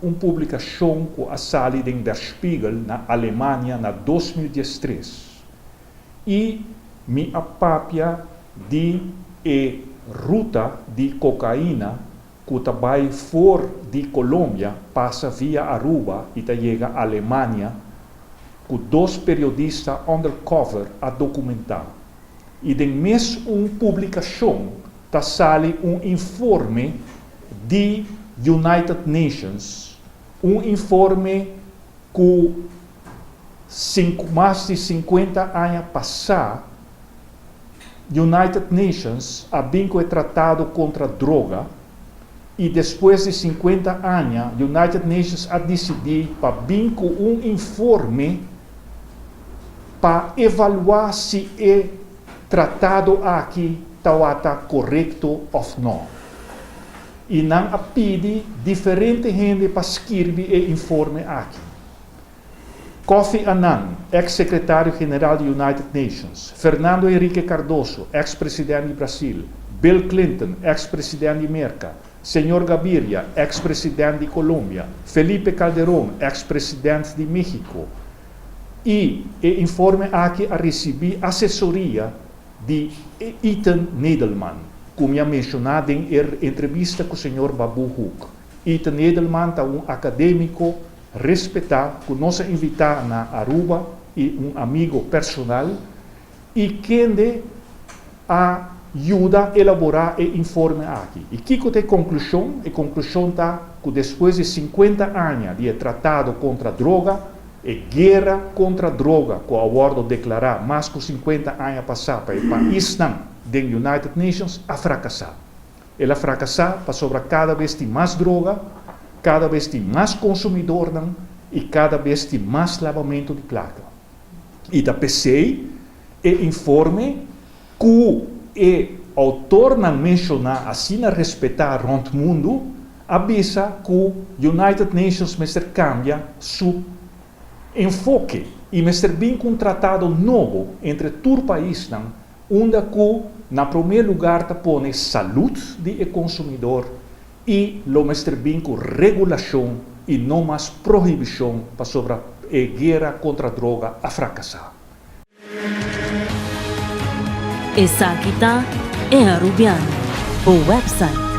uma publicação que a sali em Der Spiegel, na Alemanha, na 2013. E me apapia de ruta de cocaína que vai for de Colômbia, passa via Aruba e chega à Alemanha, com 2 periodistas undercover a documentar. E de mesmo uma publicação, sale informe de United Nations, informe que mais de 50 anos passados, United Nations havia tratado contra a droga e depois de 50 anos, United Nations a decidido para vir com informe para avaliar se é tratado aqui está correto ou não. E não a pede diferente gente para escrever o informe aqui. Kofi Annan, ex-secretário-geral da United Nations, Fernando Henrique Cardoso, ex-presidente do Brasil, Bill Clinton, ex-presidente de América, Senhor Gaviria, ex-presidente de Colômbia, Felipe Calderón, ex-presidente de México. E o informe aqui a receber assessoria de Ethan Nadelmann, como já mencionado em entrevista com o senhor Babu Hook. Ethan Nadelmann é um acadêmico respeitado, que nos invita na Aruba, e um amigo personal, e que ajuda a elaborar o informe aqui. E que é a conclusão? A conclusão está que depois de 50 anos de tratado contra a droga, a guerra contra a droga, que o acordo declarar mais de 50 anos passados para o país da United Nations, a fracassar. Ela fracassar para sobre cada vez de mais droga, cada vez de mais consumidor e cada vez de mais lavamento de placa. E da PCI, o informe que o autor não menciona assim a respeitar rond o mundo, avisa que o United Nations cambia seu enfoque e bem com um tratado novo entre todos os países, onde que, na primeiro lugar, põe saúde do consumidor e lo bem com regulação e não mais proibição para sobre a guerra contra a droga a fracassar. Essa aqui é Arubiano, o website